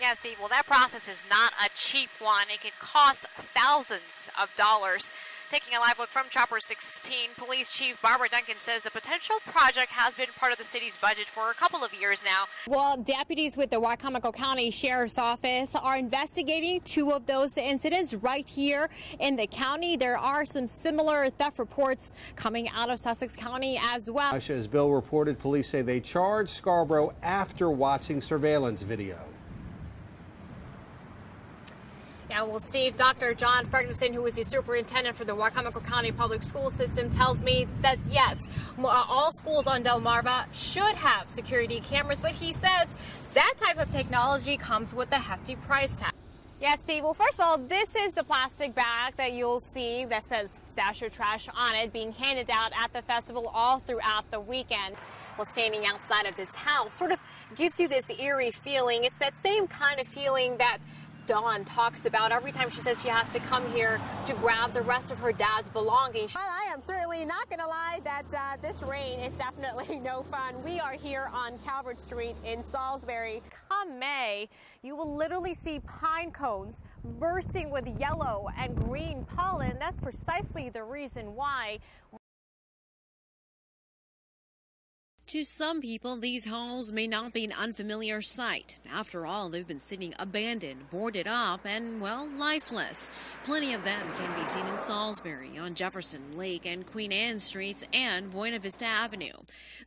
Yeah, Steve, well, that process is not a cheap one. It can cost thousands of dollars. Taking a live look from Chopper 16, Police Chief Barbara Duncan says the potential project has been part of the city's budget for a couple of years now. Well, deputies with the Wicomico County Sheriff's Office are investigating 2 of those incidents right here in the county. There are some similar theft reports coming out of Sussex County as well. As Bill reported, police say they charged Scarborough after watching surveillance video. Yeah, well, Steve, Dr. John Ferguson, who is the superintendent for the Wicomico County Public School System, tells me that, yes, all schools on Delmarva should have security cameras, but he says that type of technology comes with a hefty price tag. Yeah, Steve, well, first of all, this is the plastic bag that you'll see that says Stash Your Trash on it being handed out at the festival all throughout the weekend. Well, standing outside of this house sort of gives you this eerie feeling. It's that same kind of feeling that Dawn talks about every time she says she has to come here to grab the rest of her dad's belongings. But I am certainly not going to lie that this rain is definitely no fun. We are here on Calvert Street in Salisbury. Come May, you will literally see pine cones bursting with yellow and green pollen. That's precisely the reason why. To some people, these homes may not be an unfamiliar sight. After all, they've been sitting abandoned, boarded up, and, well, lifeless. Plenty of them can be seen in Salisbury, on Jefferson, Lake, and Queen Anne Streets, and Buena Vista Avenue.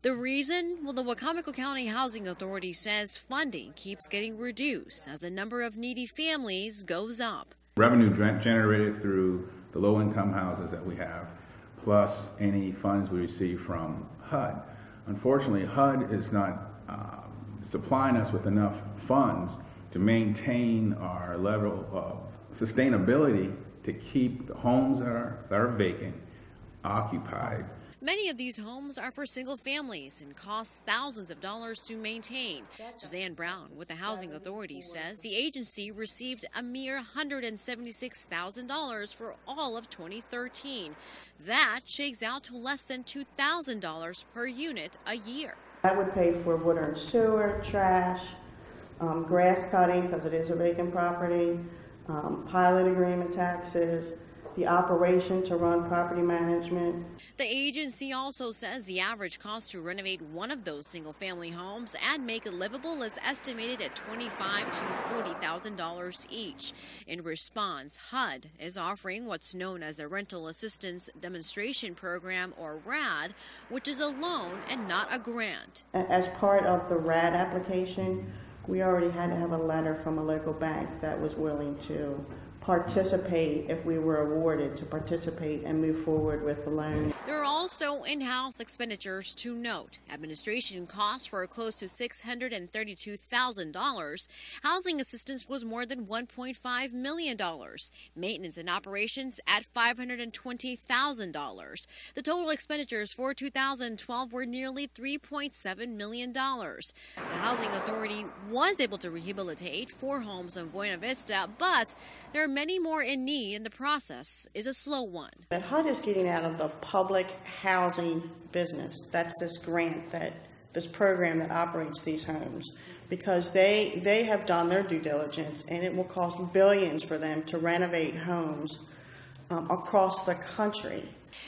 The reason? Well, the Wicomico County Housing Authority says funding keeps getting reduced as the number of needy families goes up. Revenue generated through the low-income houses that we have, plus any funds we receive from HUD. Unfortunately, HUD is not supplying us with enough funds to maintain our level of sustainability to keep the homes that are vacant occupied. Many of these homes are for single families and cost thousands of dollars to maintain. Suzanne Brown with the Housing Authority says the agency received a mere $176,000 for all of 2013. That shakes out to less than $2,000 per unit a year. I would pay for water and sewer, trash, grass cutting because it is a vacant property, pilot agreement taxes, the operation to run property management. The agency also says the average cost to renovate one of those single-family homes and make it livable is estimated at $25,000 to $40,000 each. In response, HUD is offering what's known as a Rental Assistance Demonstration Program, or RAD, which is a loan and not a grant. As part of the RAD application, we already had to have a letter from a local bank that was willing to participate if we were awarded to participate and move forward with the loan. There are also in-house expenditures to note. Administration costs were close to $632,000. Housing assistance was more than $1.5 million. Maintenance and operations at $520,000. The total expenditures for 2012 were nearly $3.7 million. The Housing Authority was able to rehabilitate 4 homes in Buena Vista, but there are many more in need, and the process is a slow one. That HUD is getting out of the public housing business. That's this grant, this program that operates these homes, because they have done their due diligence, and it will cost billions for them to renovate homes across the country.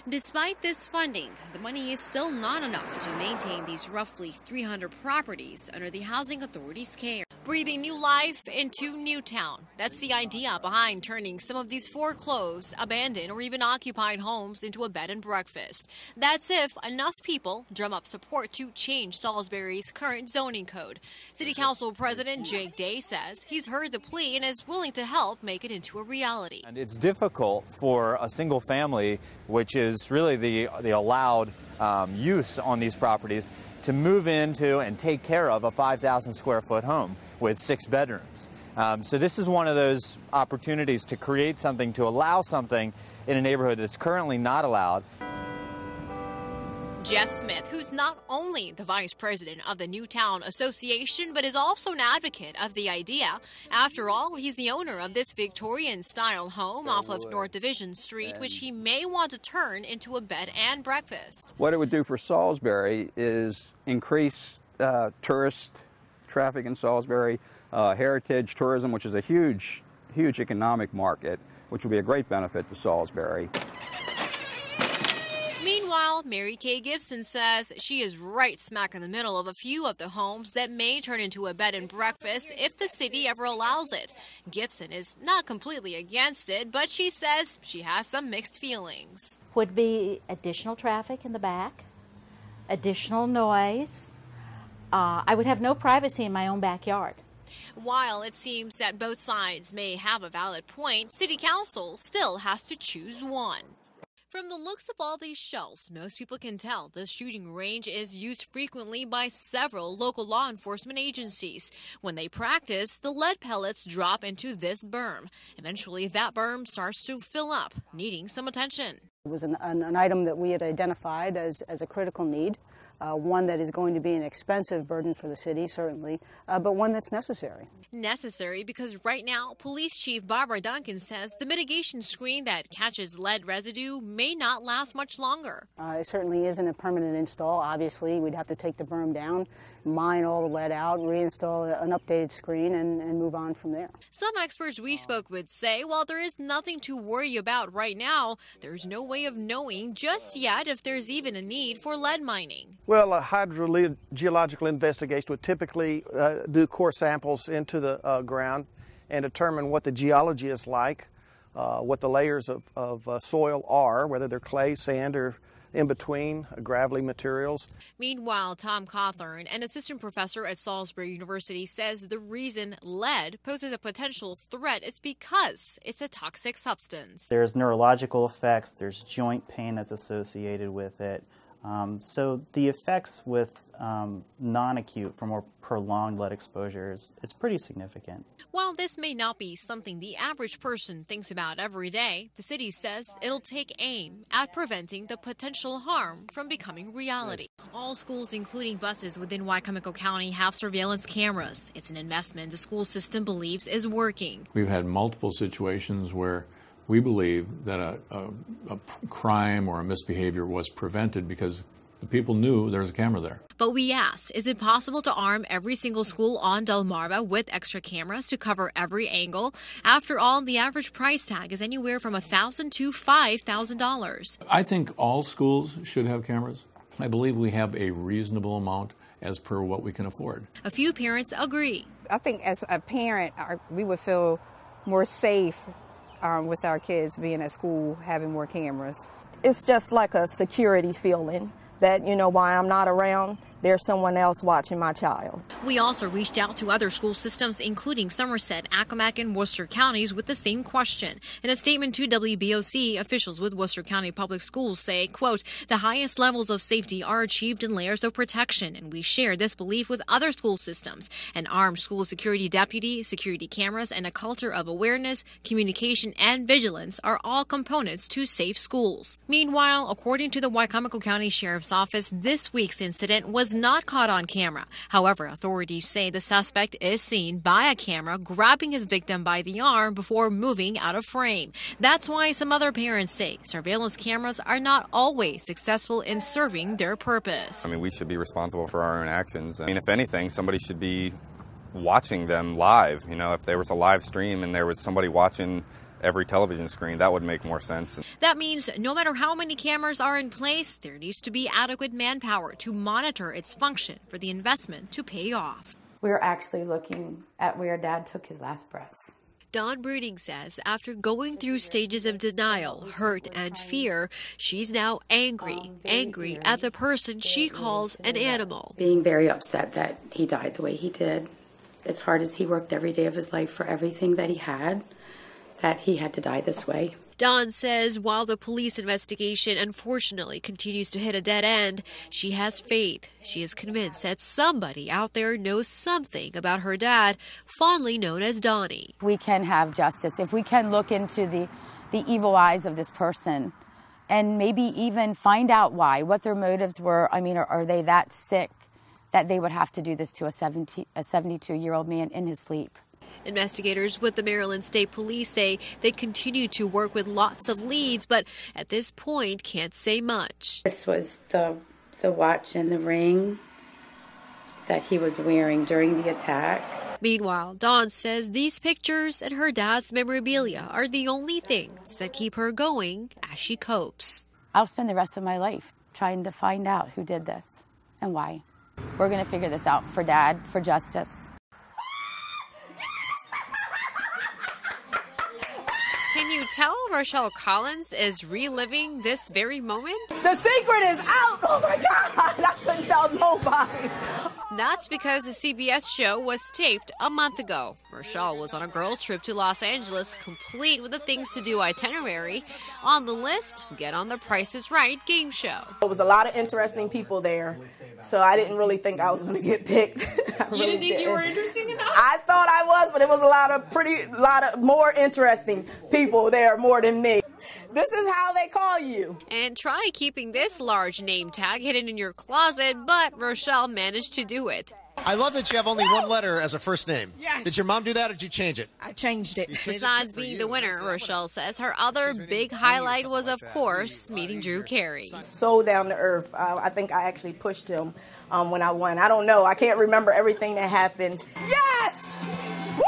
Despite this funding, the money is still not enough to maintain these roughly 300 properties under the Housing Authority's care. Breathing new life into Newtown. That's the idea behind turning some of these foreclosed, abandoned, or even occupied homes into a bed and breakfast. That's if enough people drum up support to change Salisbury's current zoning code. City Council President Jake Day says he's heard the plea and is willing to help make it into a reality. And it's difficult for a single family, which is really the allowed use on these properties, to move into and take care of a 5,000 square foot home with 6 bedrooms. So this is one of those opportunities to create something, to allow something in a neighborhood that's currently not allowed. Jeff Smith, who's not only the vice president of the Newtown Association, but is also an advocate of the idea. After all, he's the owner of this Victorian-style home off of North Division Street, which he may want to turn into a bed and breakfast. What it would do for Salisbury is increase tourist traffic in Salisbury, heritage tourism, which is a huge economic market, which will be a great benefit to Salisbury. Meanwhile, Mary Kay Gibson says she is right smack in the middle of a few of the homes that may turn into a bed and breakfast if the city ever allows it. Gibson is not completely against it, but she says she has some mixed feelings. Would be additional traffic in the back, additional noise. I would have no privacy in my own backyard. While it seems that both sides may have a valid point, City Council still has to choose one. From the looks of all these shells, most people can tell the shooting range is used frequently by several local law enforcement agencies. When they practice, the lead pellets drop into this berm. Eventually, that berm starts to fill up, needing some attention. It was an item that we had identified as a critical need, one that is going to be an expensive burden for the city, certainly, but one that's necessary. Necessary because right now, Police Chief Barbara Duncan says the mitigation screen that catches lead residue may not last much longer. It certainly isn't a permanent install. Obviously, we'd have to take the berm down, mine all the lead out, reinstall an updated screen, and move on from there. Some experts we spoke with say while there is nothing to worry about right now, there's no way of knowing just yet if there's even a need for lead mining. Well, a hydrogeological investigation would typically do core samples into the ground and determine what the geology is like, what the layers of soil are, whether they're clay, sand, or in between, gravelly materials. Meanwhile, Tom Cawthorn, an assistant professor at Salisbury University, says the reason lead poses a potential threat is because it's a toxic substance. There's neurological effects, there's joint pain that's associated with it. So the effects with non-acute for more prolonged lead exposures, it's pretty significant. While this may not be something the average person thinks about every day, the city says it'll take aim at preventing the potential harm from becoming reality. All schools, including buses within Wycomico County, have surveillance cameras. It's an investment the school system believes is working. We've had multiple situations where we believe that a crime or a misbehavior was prevented because the people knew there was a camera there. But we asked, is it possible to arm every single school on Delmarva with extra cameras to cover every angle? After all, the average price tag is anywhere from $1,000 to $5,000. I think all schools should have cameras. I believe we have a reasonable amount as per what we can afford. A few parents agree. I think as a parent, we would feel more safe with our kids being at school, having more cameras. It's just like a security feeling that, you know, while I'm not around, there's someone else watching my child. We also reached out to other school systems, including Somerset, Accomack, and Worcester counties with the same question. In a statement to WBOC, officials with Worcester County Public Schools say, quote, the highest levels of safety are achieved in layers of protection, and we share this belief with other school systems. An armed school security deputy, security cameras, and a culture of awareness, communication, and vigilance are all components to safe schools. Meanwhile, according to the Wycomico County Sheriff's Office, this week's incident was not caught on camera. However, authorities say the suspect is seen by a camera grabbing his victim by the arm before moving out of frame. That's why some other parents say surveillance cameras are not always successful in serving their purpose. I mean, we should be responsible for our own actions. I mean, if anything, somebody should be watching them live. You know, if there was a live stream and there was somebody watching every television screen, that would make more sense. That means no matter how many cameras are in place, there needs to be adequate manpower to monitor its function for the investment to pay off. We're actually looking at where Dad took his last breath. Dawn Brooding says after going through stages of denial, hurt, and fear, she's now angry at the person she calls an animal. Being very upset that he died the way he did. As hard as he worked every day of his life for everything that he had to die this way. Dawn says while the police investigation unfortunately continues to hit a dead end, she has faith. She is convinced that somebody out there knows something about her dad, fondly known as Donnie. We can have justice if we can look into the evil eyes of this person and maybe even find out why, what their motives were. I mean, are they that sick that they would have to do this to a 72-year-old man in his sleep? Investigators with the Maryland State Police say they continue to work with lots of leads, but at this point can't say much. This was the watch and the ring that he was wearing during the attack. Meanwhile, Dawn says these pictures and her dad's memorabilia are the only things that keep her going as she copes. I'll spend the rest of my life trying to find out who did this and why. We're going to figure this out for Dad, for justice. Can you tell Rochelle Collins is reliving this very moment? The secret is out! Oh my God! I couldn't tell nobody. That's because the CBS show was taped a month ago. Rochelle was on a girls' trip to Los Angeles, complete with the things to do itinerary. On the list, get on the Price is Right game show. There was a lot of interesting people there, so I didn't really think I was going to get picked. You didn't think you were interesting enough? I thought I was, but it was a lot of more interesting people there more than me. This is how they call you. And try keeping this large name tag hidden in your closet, but Rochelle managed to do it. I love that you have only one letter as a first name. Yes. Did your mom do that, or did you change it? I changed it. Besides being the winner, Rochelle says her other big highlight was, of course, meeting Drew Carey. So down to earth. I think I actually pushed him when I won. I don't know. I can't remember everything that happened. Yes! Woo!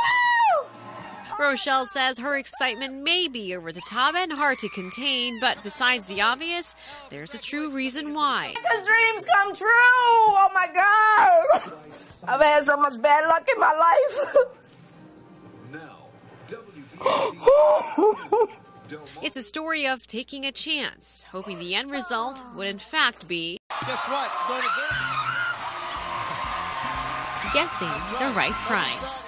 Rochelle says her excitement may be over the top and hard to contain, but besides the obvious, there's a true reason why. Because dreams come true! Oh my God! I've had so much bad luck in my life. It's a story of taking a chance, hoping the end result would in fact be Guess what? guessing the right price.